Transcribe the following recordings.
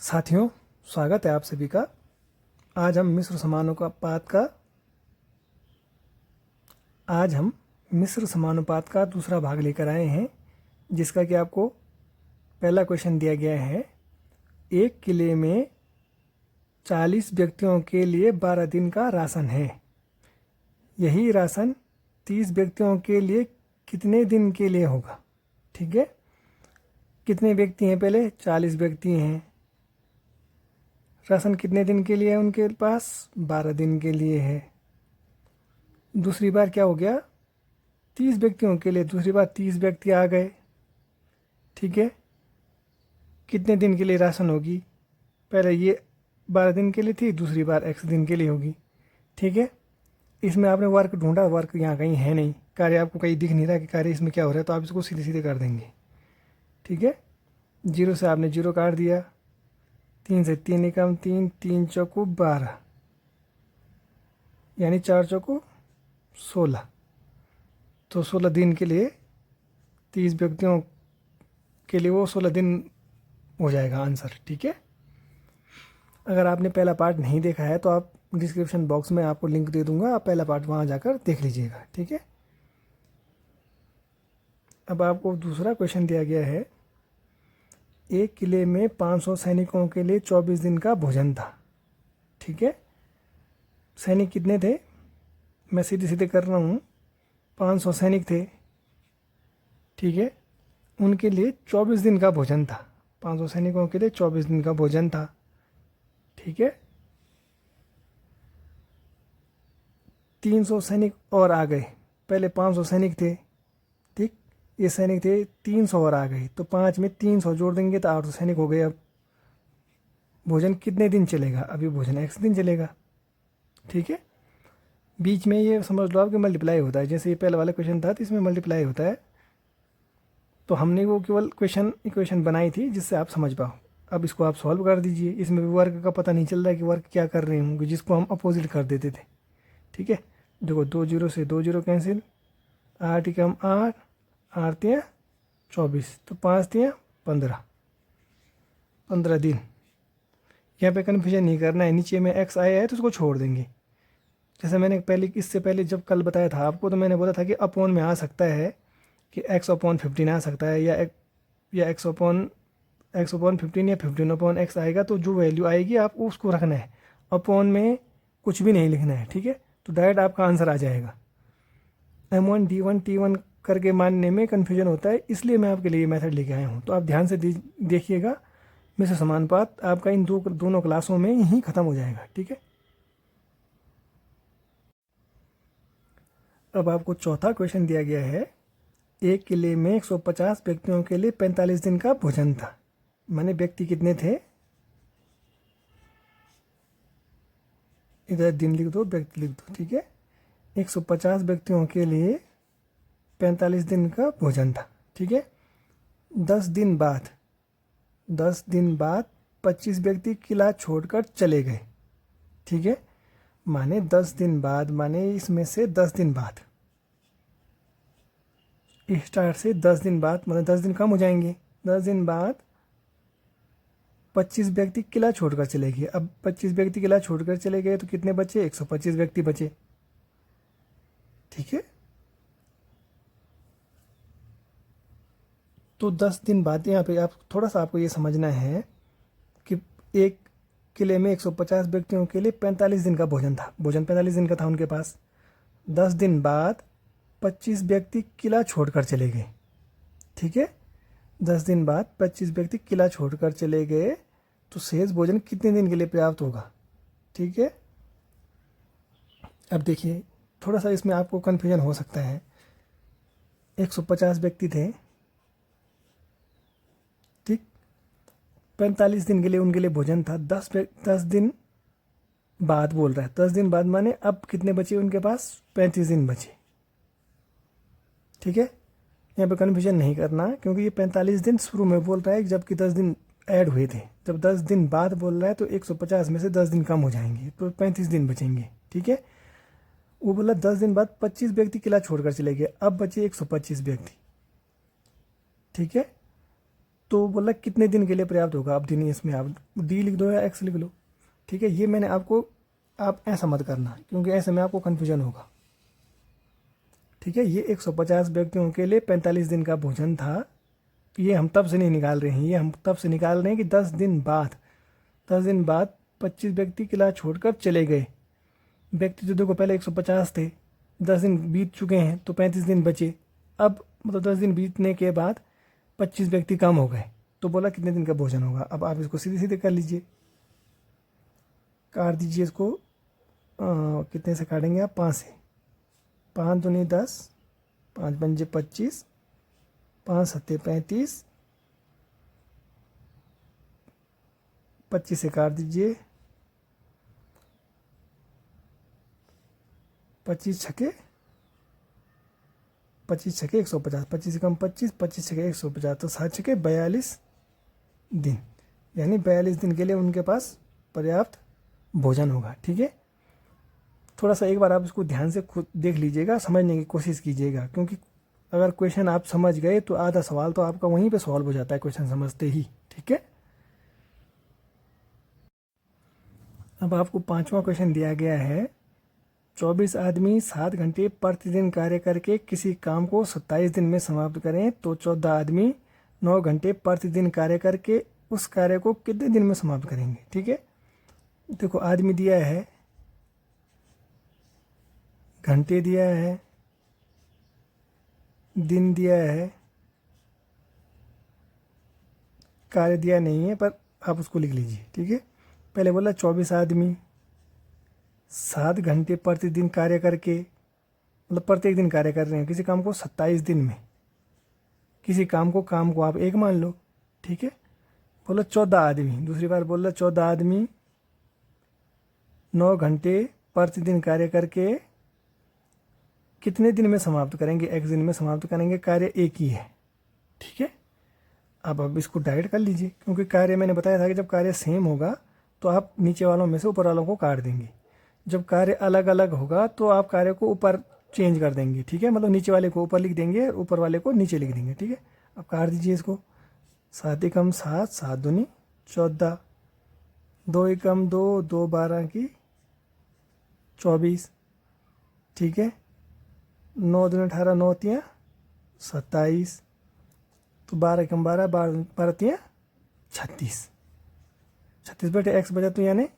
साथियों, स्वागत है आप सभी का। आज हम मिश्र समानुपात का दूसरा भाग लेकर आए हैं, जिसका कि आपको पहला क्वेश्चन दिया गया है। एक किले में 40 व्यक्तियों के लिए 12 दिन का राशन है। यही राशन 30 व्यक्तियों के लिए कितने दिन के लिए होगा? ठीक है, कितने व्यक्ति हैं? पहले 40 व्यक्ति हैं। राशन कितने दिन के लिए है उनके पास? 12 दिन के लिए है। दूसरी बार क्या हो गया? 30 व्यक्तियों के लिए दूसरी बार 30 व्यक्ति आ गए। ठीक है, कितने दिन के लिए राशन होगी? पहले ये 12 दिन के लिए थी, दूसरी बार x दिन के लिए होगी। ठीक है, इसमें आपने वर्क ढूंढा, वर्क यहाँ कहीं है नहीं, कार्य आपको कहीं दिख नहीं रहा कि कार्य इसमें क्या हो रहा है, तो आप इसको सीधे सीधे कर देंगे। ठीक है, 0 से आपने 0 काट दिया, 3 से 3 निकम 3, 3 चौको 12, यानी 4 चौको 16। तो 16 दिन के लिए 30 व्यक्तियों के लिए वो 16 दिन हो जाएगा आंसर। ठीक है, अगर आपने पहला पार्ट नहीं देखा है तो आप डिस्क्रिप्शन बॉक्स में आपको लिंक दे दूंगा, आप पहला पार्ट वहाँ जाकर देख लीजिएगा। ठीक है, अब आपको दूसरा क्वेश्चन दिया गया है। एक किले में 500 सैनिकों के लिए 24 दिन का भोजन था। ठीक है, सैनिक कितने थे? मैं सीधे सीधे कर रहा हूँ, 500 सैनिक थे। ठीक है, उनके लिए 24 दिन का भोजन था। 500 सैनिकों के लिए 24 दिन का भोजन था। ठीक है, 300 सैनिक और आ गए। पहले 500 सैनिक थे, ठीक, ये सैनिक थे, 300 और आ गए, तो 5 में 300 जोड़ देंगे तो 800 सैनिक हो गए। अब भोजन कितने दिन चलेगा? अभी भोजन x दिन चलेगा। ठीक है, बीच में ये समझ लो आपके मल्टीप्लाई होता है, जैसे ये पहले वाला क्वेश्चन था तो इसमें मल्टीप्लाई होता है। तो हमने वो केवल इक्वेशन बनाई थी जिससे आप समझ पाओ। अब इसको आप सॉल्व कर दीजिए। इसमें भी वर्क का पता नहीं चल रहा है कि वर्क क्या कर रहे होंगे, जिसको हम अपोजिट कर देते थे। ठीक है, देखो 2 0 से 2 0 कैंसिल, 8 एकम 8, 8 तिया 24, तो 5 तिया 15, 15 दिन। यहाँ पे कन्फ्यूजन नहीं करना है, नीचे में x आया है तो उसको छोड़ देंगे। जैसे मैंने इससे पहले जब कल बताया था आपको, तो मैंने बोला था कि अपोन में आ सकता है कि x/15 आ सकता है, या x/15 या 15/x आएगा। तो जो वैल्यू आएगी आप उसको रखना है, अपोन में कुछ भी नहीं लिखना है। ठीक है, तो डायरेक्ट आपका आंसर आ जाएगा। M1 D1 T1 करके मानने में कन्फ्यूजन होता है, इसलिए मैं आपके लिए मेथड लेके आया हूँ। तो आप ध्यान से देखिएगा, मिश्र समानुपात आपका इन दोनों क्लासों में ही ख़त्म हो जाएगा। ठीक है, अब आपको चौथा क्वेश्चन दिया गया है। एक किले में 150 व्यक्तियों के लिए 45 दिन का भोजन था। माने व्यक्ति कितने थे? इधर दिन लिख दो, व्यक्ति लिख दो। ठीक है, 150 व्यक्तियों के लिए 45 दिन का भोजन था। ठीक है, 10 दिन बाद 25 व्यक्ति किला छोड़कर चले गए। ठीक है, माने 10 दिन बाद, माने इसमें से 10 दिन बाद, स्टार्ट से 10 दिन बाद, मतलब 10 दिन कम हो जाएंगे। 10 दिन बाद 25 व्यक्ति किला छोड़कर चले गए। अब 25 व्यक्ति किला छोड़कर चले गए तो कितने बचे? 125 व्यक्ति बचे। ठीक है, तो 10 दिन बाद यहाँ पे आप थोड़ा सा आपको ये समझना है कि एक किले में 150 व्यक्तियों के लिए 45 दिन का भोजन था। भोजन 45 दिन का था उनके पास। 10 दिन बाद 25 व्यक्ति किला छोड़कर चले गए। ठीक है, 10 दिन बाद 25 व्यक्ति किला छोड़कर चले गए, तो शेष भोजन कितने दिन के लिए पर्याप्त होगा? ठीक है, अब देखिए थोड़ा सा इसमें आपको कन्फ्यूजन हो सकता है। 150 व्यक्ति थे, ठीक, 45 दिन के लिए उनके लिए भोजन था। 10 दिन बाद बोल रहा है, 10 दिन बाद माने अब कितने बचे उनके पास? 35 दिन बचे। ठीक है, यहाँ पे कन्फ्यूजन नहीं करना, क्योंकि ये 45 दिन शुरू में बोल रहा है जबकि 10 दिन ऐड हुए थे। जब 10 दिन बाद बोल रहा है तो 150 में से 10 दिन कम हो जाएंगे, तो 35 दिन बचेंगे। ठीक है, वो बोला 10 दिन बाद 25 व्यक्ति किला छोड़कर चले गए, अब बचे 125 व्यक्ति। ठीक है, तो बोला कितने दिन के लिए पर्याप्त होगा। अब दिन इसमें आप डी लिख दो या एक्स लिख लो, ठीक है। ये मैंने आपको, आप ऐसा मत करना क्योंकि ऐसे में आपको कन्फ्यूजन होगा, ठीक है। ये 150 व्यक्तियों के लिए 45 दिन का भोजन था। ये हम तब से नहीं निकाल रहे हैं, ये हम तब से निकाल रहे हैं कि 10 दिन बाद 25 व्यक्ति क्लास छोड़कर चले गए। व्यक्ति तो देखो पहले 150 थे, 10 दिन बीत चुके हैं तो 35 दिन बचे। अब मतलब 10 दिन बीतने के बाद 25 व्यक्ति कम हो गए, तो बोला कितने दिन का भोजन होगा। अब आप इसको सीधे सीधे कर लीजिए, काट दीजिए इसको। कितने से काटेंगे आप, 5 से। 5 दूनी 10, 5 पंजे 25, 5 सत्ते 35, 25 से काट दीजिए। 25 छके 150, 25 से कम 25, 25 छके 150, तो 7 छके 42 दिन, यानी 42 दिन के लिए उनके पास पर्याप्त भोजन होगा, ठीक है। थोड़ा सा एक बार आप इसको ध्यान से खुद देख लीजिएगा, समझने की कोशिश कीजिएगा, क्योंकि अगर क्वेश्चन आप समझ गए तो आधा सवाल तो आपका वहीं पे सॉल्व हो जाता है क्वेश्चन समझते ही, ठीक है। अब आपको 5वां क्वेश्चन दिया गया है, 24 आदमी 7 घंटे प्रतिदिन कार्य करके किसी काम को 27 दिन में समाप्त करें तो 14 आदमी 9 घंटे प्रतिदिन कार्य करके उस कार्य को कितने दिन में समाप्त करेंगे, ठीक है। देखो आदमी दिया है, घंटे दिया है, दिन दिया है, कार्य दिया नहीं है, पर आप उसको लिख लीजिए, ठीक है। पहले बोला 24 आदमी 7 घंटे प्रतिदिन कार्य करके, मतलब प्रत्येक दिन कार्य कर रहे हैं किसी काम को 27 दिन में। किसी काम को आप एक मान लो, ठीक है। बोला 14 आदमी, दूसरी बार बोला 14 आदमी 9 घंटे प्रतिदिन कार्य करके कितने दिन में समाप्त करेंगे, एक दिन में समाप्त करेंगे, कार्य एक ही है, ठीक है। अब इसको डायरेक्ट कर लीजिए, क्योंकि कार्य मैंने बताया था कि जब कार्य सेम होगा तो आप नीचे वालों में से ऊपर वालों को काट देंगे। जब कार्य अलग अलग होगा तो आप कार्य को ऊपर चेंज कर देंगे, ठीक है। मतलब नीचे वाले को ऊपर लिख देंगे, ऊपर वाले को नीचे लिख देंगे, ठीक है। अब काट दीजिए इसको। 7 एकम 7, 7 दूनी 14, 2 एकम 2, 2 12 की 24, ठीक है। 9 दूनी 18, 9 तियाँ 27, तो 12 एकम 12, 12 तियाँ 36, 36 बटे x बचा, तो यानी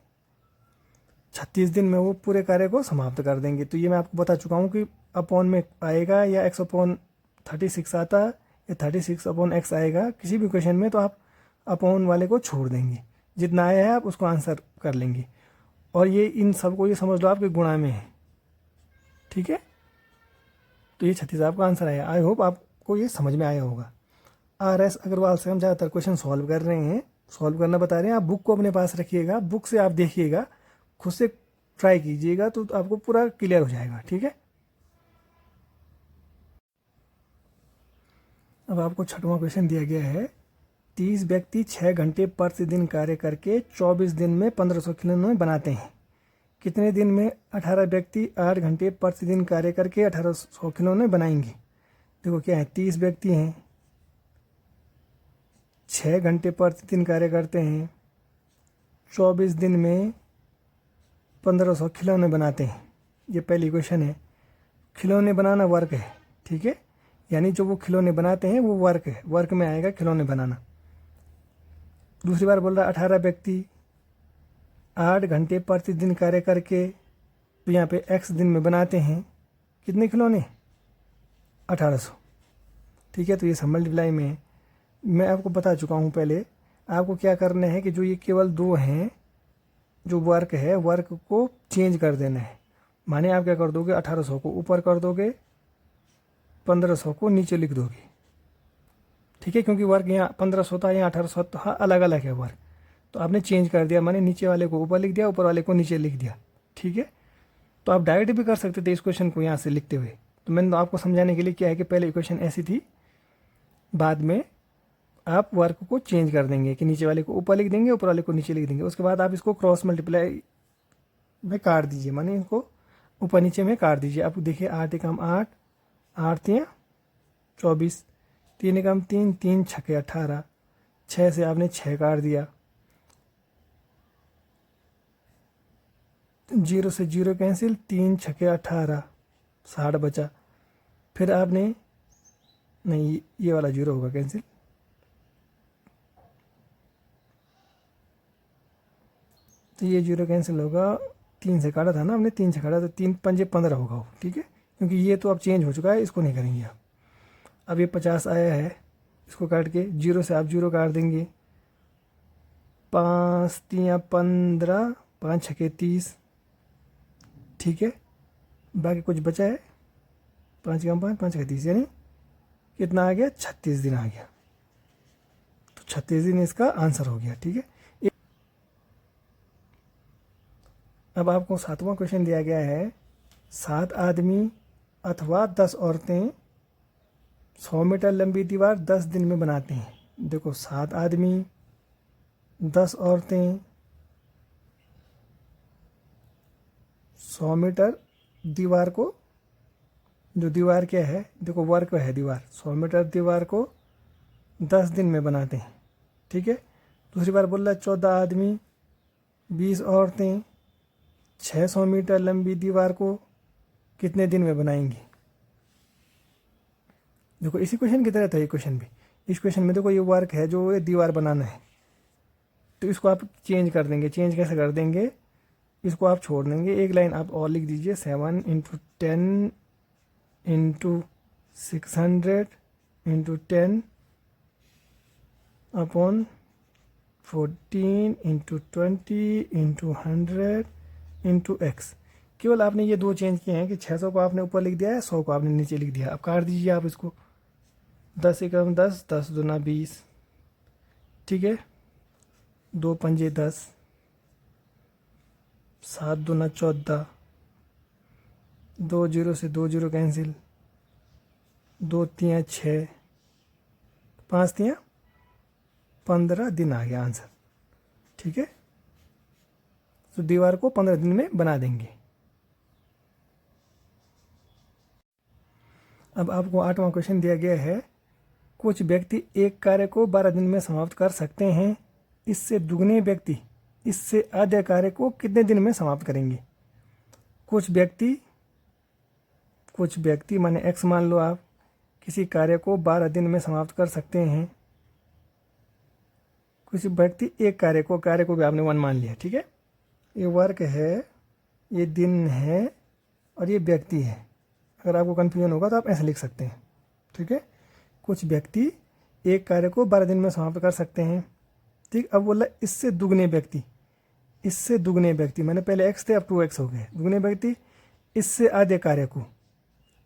36 दिन में वो पूरे कार्य को समाप्त कर देंगे। तो ये मैं आपको बता चुका हूँ कि अपॉन में आएगा या x अपॉन 36 आता या 36 अपॉन x आएगा किसी भी क्वेश्चन में, तो आप अपॉन वाले को छोड़ देंगे, जितना आया है आप उसको आंसर कर लेंगे। और ये इन सबको ये समझ लो आपके गुणा में है, ठीक है। तो ये 36 आपका आंसर आया। आई होप आपको ये समझ में आया होगा। RS अग्रवाल से हम ज़्यादातर क्वेश्चन सॉल्व कर रहे हैं, सॉल्व करना बता रहे हैं। आप बुक को अपने पास रखिएगा, बुक से आप देखिएगा, खुद से ट्राई कीजिएगा तो आपको पूरा क्लियर हो जाएगा, ठीक है। अब आपको 6वां क्वेश्चन दिया गया है, 30 व्यक्ति 6 घंटे प्रतिदिन कार्य करके 24 दिन में 1500 खिलौने बनाते हैं। कितने दिन में 18 व्यक्ति 8 घंटे प्रतिदिन कार्य करके 1800 खिलौने बनाएंगे। देखो क्या है, 30 व्यक्ति हैं, 6 घंटे प्रतिदिन कार्य करते हैं, 24 दिन में 1500 खिलौने बनाते हैं। ये पहली क्वेश्चन है। खिलौने बनाना वर्क है, ठीक है, यानी जो वो खिलौने बनाते हैं वो वर्क है, वर्क में आएगा खिलौने बनाना। दूसरी बार बोल रहा 18 व्यक्ति 8 घंटे प्रतिदिन कार्य करके, तो यहाँ पे x दिन में बनाते हैं कितने खिलौने, 1800, ठीक है। तो ये सब मल्टीप्लाई में मैं आपको बता चुका हूँ पहले। आपको क्या करना है कि जो ये केवल 2 हैं, जो वर्क है, वर्क को चेंज कर देना है। माने आप क्या कर दोगे, 1800 को ऊपर कर दोगे, 1500 को नीचे लिख दोगे, ठीक है। क्योंकि वर्क यहाँ 1500 था, यहाँ 1800 था, अलग अलग है वर्क, तो आपने चेंज कर दिया, माने नीचे वाले को ऊपर लिख दिया, ऊपर वाले को नीचे लिख दिया, ठीक है। तो आप डायरेक्ट भी कर सकते थे इस क्वेश्चन को यहाँ से लिखते हुए। तो मैंने तो आपको समझाने के लिए क्या है कि पहले इक्वेशन ऐसी थी, बाद में आप वर्क को चेंज कर देंगे कि नीचे वाले को ऊपर लिख देंगे, ऊपर वाले को नीचे लिख देंगे। उसके बाद आप इसको क्रॉस मल्टीप्लाई में काट दीजिए, माने इनको ऊपर नीचे में काट दीजिए। आप देखिए 8 एकम 8, 8 तियाँ 24, 3 एकम 3, 3 छके 18, 6 से आपने 6 काट दिया, 0 से 0 कैंसिल, 3 छके 18, 60 बचा। फिर आपने, नहीं ये वाला 0 होगा कैंसिल, तो ये 0 कैंसिल होगा, 3 से काटा था ना हमने, 3 से काटा तो 3 पंजे 15 होगा वो, ठीक है, क्योंकि ये तो अब चेंज हो चुका है, इसको नहीं करेंगे आप। अब ये 50 आया है, इसको काट के 0 से आप 0 काट देंगे, 5 3 15, 5 छके 30, ठीक है। बाकी कुछ बचा है, 5 कम 5, 5 छके 30, यानी कितना आ गया, 36 दिन आ गया। तो 36 दिन इसका आंसर हो गया, ठीक है। अब आपको 7वां क्वेश्चन दिया गया है, 7 आदमी अथवा 10 औरतें 100 मीटर लंबी दीवार 10 दिन में बनाते हैं। देखो 7 आदमी, 10 औरतें 100 मीटर दीवार को, जो दीवार क्या है, देखो वर्क है दीवार, 100 मीटर दीवार को 10 दिन में बनाते हैं, ठीक है। दूसरी बार बोल रहा है 14 आदमी, 20 औरतें 600 मीटर लंबी दीवार को कितने दिन में बनाएंगी। देखो इसी क्वेश्चन की तरह था ये क्वेश्चन भी। इस क्वेश्चन में देखो ये वर्क है, जो ये दीवार बनाना है, तो इसको आप चेंज कर देंगे। चेंज कैसे कर देंगे, इसको आप छोड़ देंगे, एक लाइन आप और लिख दीजिए, 7 × 10 × 600 × 10 अपॉन 14 × 20 × 100 × x। केवल आपने ये 2 चेंज किए हैं कि 600 को आपने ऊपर लिख दिया है, 100 को आपने नीचे लिख दिया। अब काट दीजिए आप इसको, 10 एकम 10, 10 दूना 20, ठीक है, 2 पंजे 10, 7 दूना 14, 2 0 से 2 0 कैंसिल, 2 3 6, 5 3 15 दिन आ गया आंसर, ठीक है। तो दीवार को 15 दिन में बना देंगे। अब आपको 8वां क्वेश्चन दिया गया है, कुछ व्यक्ति एक कार्य को 12 दिन में समाप्त कर सकते हैं, इससे दुगने व्यक्ति इससे आधे कार्य को कितने दिन में समाप्त करेंगे। कुछ व्यक्ति माने x मान लो आप, किसी कार्य को 12 दिन में समाप्त कर सकते हैं। किसी व्यक्ति एक कार्य को भी आपने 1 मान लिया, ठीक है। ये वर्क है, ये दिन है, और ये व्यक्ति है। अगर आपको कन्फ्यूजन होगा तो आप ऐसे लिख सकते हैं, ठीक है। कुछ व्यक्ति एक कार्य को 12 दिन में समाप्त कर सकते हैं, ठीक। अब बोला इससे दुगने व्यक्ति मैंने पहले x थे, अब 2x हो गए। दुगने व्यक्ति इससे आधे कार्य को,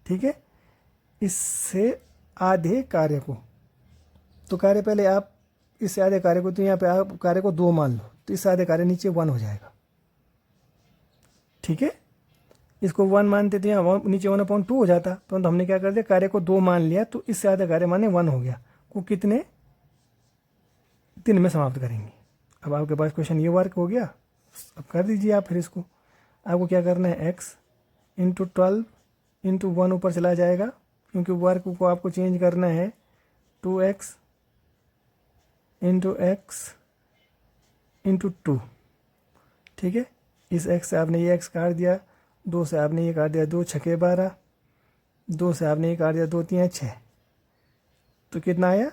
ठीक है, इससे आधे कार्य को, तो कार्य पहले आप इससे आधे कार्य को, तो यहाँ पे आप कार्य को 2 मान लो, तो इससे आधे कार्य नीचे 1 हो जाएगा, ठीक है। इसको 1 मानते थे, यहाँ नीचे 1/2 हो जाता, तो हमने क्या कर दिया, कार्य को 2 मान लिया, तो इससे आधे कार्य माने 1 हो गया, को कितने दिन में समाप्त करेंगे। अब आपके पास क्वेश्चन ये वर्क हो गया, अब कर दीजिए आप। फिर इसको आपको क्या करना है, x × 12 × 1 ऊपर चला जाएगा, क्योंकि वर्क को आपको चेंज करना है, 2x × x × 2, ठीक है। इस x से आपने ये x काट दिया, 2 से आपने ये काट दिया, 2 छके 12, 2 से आपने ये काट दिया, 2 3 6, तो कितना आया,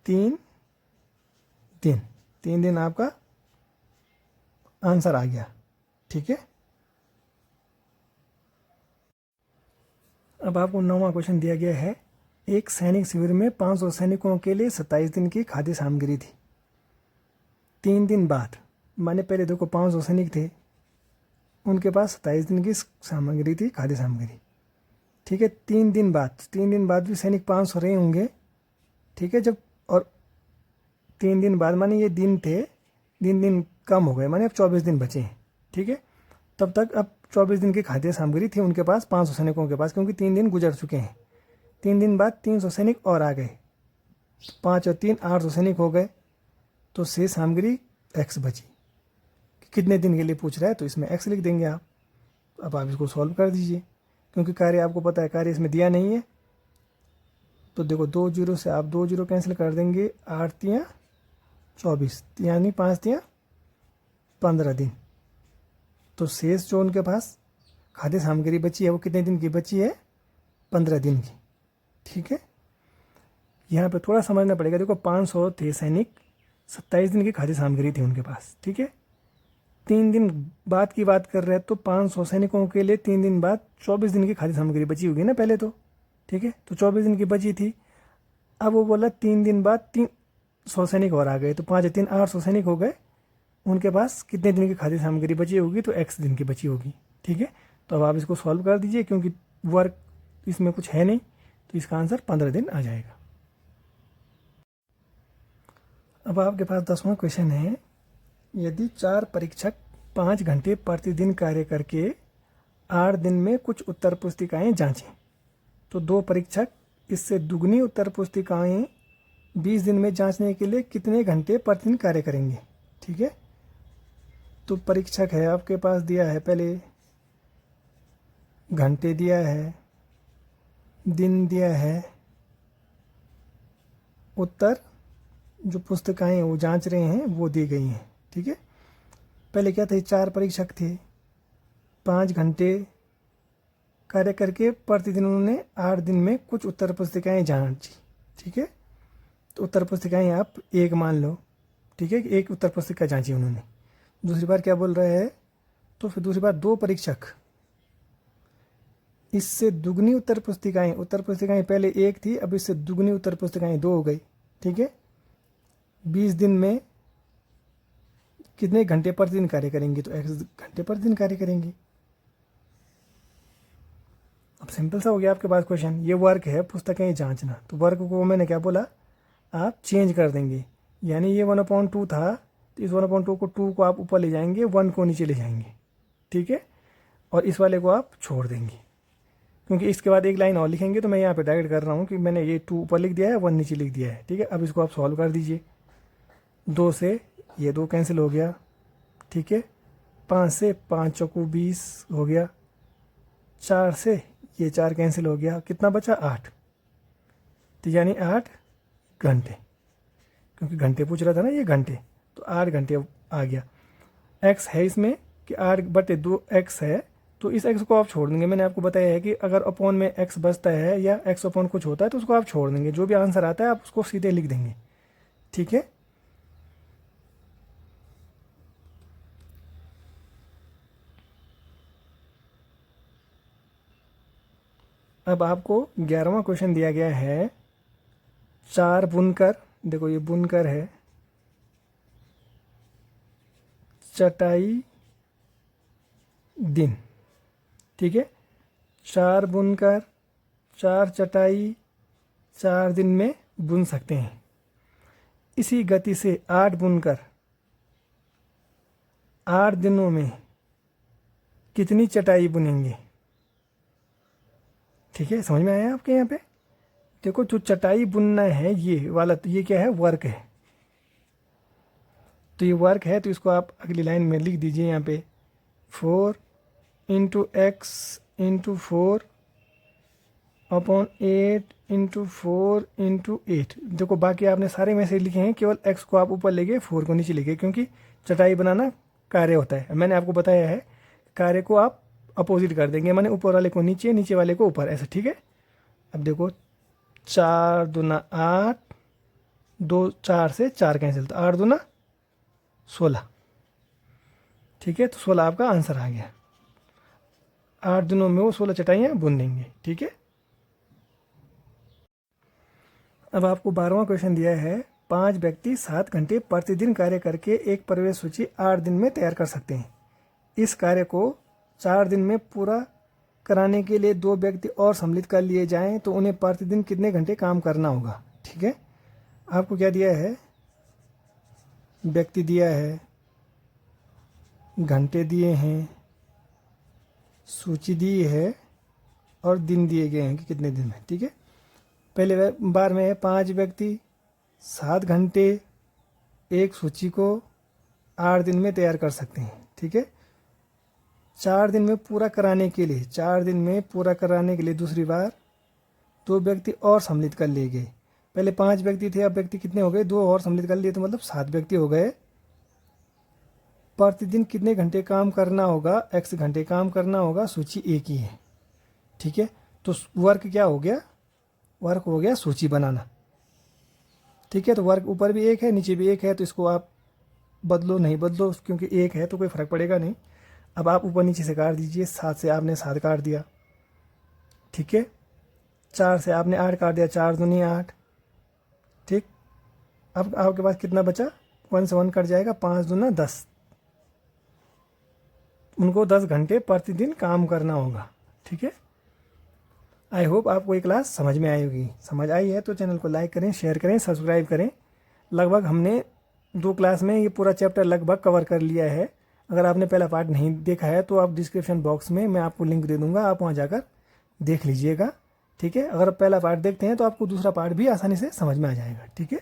3 दिन। 3 दिन आपका आंसर आ गया, ठीक है। अब आपको 9वां क्वेश्चन दिया गया है, एक सैनिक शिविर में 500 सैनिकों के लिए 27 दिन की खाद्य सामग्री थी। 3 दिन बाद, माने पहले देखो 500 सैनिक थे, उनके पास 27 दिन की सामग्री थी, खाद्य सामग्री, ठीक है। 3 दिन बाद भी सैनिक 500 रहे होंगे, ठीक है। जब और 3 दिन बाद माने ये दिन थे, दिन कम हो गए, माने अब 24 दिन बचे हैं, ठीक है। तब तक अब 24 दिन की खाद्य सामग्री थी उनके पास, 500 सैनिकों के पास, क्योंकि 3 दिन गुजर चुके हैं। 3 दिन बाद 300 सैनिक और आ गए, 5 और 3 800 सैनिक हो गए, तो शेष सामग्री x बची। कितने दिन के लिए पूछ रहा है, तो इसमें x लिख देंगे आप। अब आप इसको सॉल्व कर दीजिए, क्योंकि कार्य आपको पता है, कार्य इसमें दिया नहीं है, तो देखो 2 जीरो से आप 2 जीरो कैंसिल कर देंगे, 8 तियाँ 24, यानी 5 तियाँ 15 दिन। तो शेष जो उनके पास खाद्य सामग्री बची है वो कितने दिन की बची है, 15 दिन की। ठीक है, यहाँ पे थोड़ा समझना पड़ेगा। देखो 500 थे सैनिक, 27 दिन की खाद्य सामग्री थी उनके पास। ठीक है, 3 दिन बाद की बात कर रहे हैं तो 500 सैनिकों के लिए 3 दिन बाद 24 दिन की खाद्य सामग्री बची होगी ना पहले तो। ठीक है, तो 24 दिन की बची थी। अब वो बोला 3 दिन बाद 300 सैनिक और आ गए, तो 5 3 800 सैनिक हो गए। उनके पास कितने दिन की खाद्य सामग्री बची होगी, तो x दिन की बची होगी। ठीक है, तो अब आप इसको सॉल्व कर दीजिए, क्योंकि वर्क इसमें कुछ है नहीं, तो इसका आंसर 15 दिन आ जाएगा। अब आपके पास 10वां क्वेश्चन है, यदि 4 परीक्षक 5 घंटे प्रतिदिन कार्य करके 8 दिन में कुछ उत्तर पुस्तिकाएं जांचें, तो 2 परीक्षक इससे दुगनी उत्तर पुस्तिकाएं 20 दिन में जांचने के लिए कितने घंटे प्रतिदिन कार्य करेंगे। ठीक है, तो परीक्षक है आपके पास दिया है, पहले घंटे दिया है, दिन दिया है, उत्तर जो पुस्तकाएं वो जांच रहे हैं वो दी गई हैं। ठीक है, पहले क्या थे, 4 परीक्षक थे, 5 घंटे कार्य करके प्रतिदिन उन्होंने 8 दिन में कुछ उत्तर पुस्तिकाएं जांची। ठीक है, तो उत्तर पुस्तिकाएं आप एक मान लो। ठीक है, एक उत्तर पुस्तिका जांची उन्होंने। दूसरी बार क्या बोल रहे हैं, तो फिर दूसरी बार 2 परीक्षक इससे दुगनी उत्तर पुस्तिकाएं पहले 1 थी, अब इससे दुगनी उत्तर पुस्तिकाएं 2 हो गई। ठीक है, 20 दिन में कितने घंटे प्रतिदिन कार्य करेंगे, तो x घंटे प्रतिदिन कार्य करेंगे। अब सिंपल सा हो गया आपके पास क्वेश्चन। ये वर्क है पुस्तकें जांचना, तो वर्क को मैंने क्या बोला, आप चेंज कर देंगे, यानी ये 1/2 था, तो इस 1/2 को 2 को आप ऊपर ले जाएंगे, 1 को नीचे ले जाएंगे। ठीक है, और इस वाले को आप छोड़ देंगे, क्योंकि इसके बाद एक लाइन और लिखेंगे, तो मैं यहाँ पे डायरेक्ट कर रहा हूँ कि मैंने ये 2 ऊपर लिख दिया है, 1 नीचे लिख दिया है। ठीक है, अब इसको आप सॉल्व कर दीजिए। 2 से ये 2 कैंसिल हो गया। ठीक है, 5 से 5 चौको 20 हो गया, 4 से ये 4 कैंसिल हो गया, कितना बचा 8, तो यानी 8 घंटे, क्योंकि घंटे पूछ रहा था ना ये घंटे, तो 8 घंटे आ गया। x है इसमें कि 8/2 x है, तो इस x को आप छोड़ देंगे। मैंने आपको बताया है कि अगर अपॉन में x बचता है या x अपॉन कुछ होता है तो उसको आप छोड़ देंगे, जो भी आंसर आता है आप उसको सीधे लिख देंगे। ठीक है, अब आपको 11वां क्वेश्चन दिया गया है, 4 बुनकर, देखो ये बुनकर है, चटाई दिन। ठीक है, 4 बुनकर 4 चटाई 4 दिन में बुन सकते हैं। इसी गति से 8 बुनकर 8 दिनों में कितनी चटाई बुनेंगे। ठीक है, समझ में आया आपके यहाँ पे। देखो जो चटाई बुनना है ये वाला, तो ये क्या है, वर्क है, तो ये वर्क है, तो इसको आप अगली लाइन में लिख दीजिए यहाँ पे, 4 × x × 4 अपॉन 8 × 4 × 8। देखो बाकी आपने सारे में से लिखे हैं, केवल x को आप ऊपर ले गए, 4 को नीचे ले गए, क्योंकि चटाई बनाना कार्य होता है। मैंने आपको बताया है कार्य को आप अपोजिट कर देंगे, माने ऊपर वाले को नीचे, नीचे वाले को ऊपर, ऐसा। ठीक है, अब देखो 4 दूना 8, 2 4 से 4 कैंसिल, तो 8 दूना 16। ठीक है, तो 16 आपका आंसर आ गया। 8 दिनों में वो 16 चटाइयाँ बुन देंगे। ठीक है, अब आपको 12वां क्वेश्चन दिया है, 5 व्यक्ति 7 घंटे प्रतिदिन कार्य करके एक प्रवेश सूची 8 दिन में तैयार कर सकते हैं। इस कार्य को 4 दिन में पूरा कराने के लिए 2 व्यक्ति और सम्मिलित कर लिए जाएं, तो उन्हें प्रतिदिन कितने घंटे काम करना होगा। ठीक है, आपको क्या दिया है, व्यक्ति दिया है, घंटे दिए हैं, सूची दी है, और दिन दिए गए हैं कि कितने दिन में। ठीक है, पहले बार में 5 व्यक्ति 7 घंटे एक सूची को 8 दिन में तैयार कर सकते हैं। ठीक है, 4 दिन में पूरा कराने के लिए, 4 दिन में पूरा कराने के लिए दूसरी बार 2 व्यक्ति और सम्मिलित कर लिए गए। पहले 5 व्यक्ति थे, अब व्यक्ति कितने हो गए, 2 और सम्मिलित कर लिए, तो मतलब 7 व्यक्ति हो गए। प्रतिदिन कितने घंटे काम करना होगा, x घंटे काम करना होगा, सूची एक ही है। ठीक है, तो वर्क क्या हो गया, वर्क हो गया सूची बनाना। ठीक है, तो वर्क ऊपर भी एक है नीचे भी एक है, तो इसको आप बदलो नहीं बदलो, क्योंकि एक है तो कोई फ़र्क पड़ेगा नहीं। अब आप ऊपर नीचे से काट दीजिए, 7 से आपने 7 काट दिया। ठीक है, 4 से आपने 8 काट दिया, 4 दूनी 8। ठीक, अब आपके पास कितना बचा, 1 से 1 कट जाएगा, 5 दूना 10। उनको 10 घंटे प्रतिदिन काम करना होगा। ठीक है, आई होप आपको ये क्लास समझ में आई होगी। समझ आई है तो चैनल को लाइक करें, शेयर करें, सब्सक्राइब करें। लगभग हमने 2 क्लास में ये पूरा चैप्टर लगभग कवर कर लिया है। अगर आपने पहला पार्ट नहीं देखा है तो आप डिस्क्रिप्शन बॉक्स में मैं आपको लिंक दे दूंगा, आप वहाँ जाकर देख लीजिएगा। ठीक है, अगर आप पहला पार्ट देखते हैं तो आपको दूसरा पार्ट भी आसानी से समझ में आ जाएगा। ठीक है।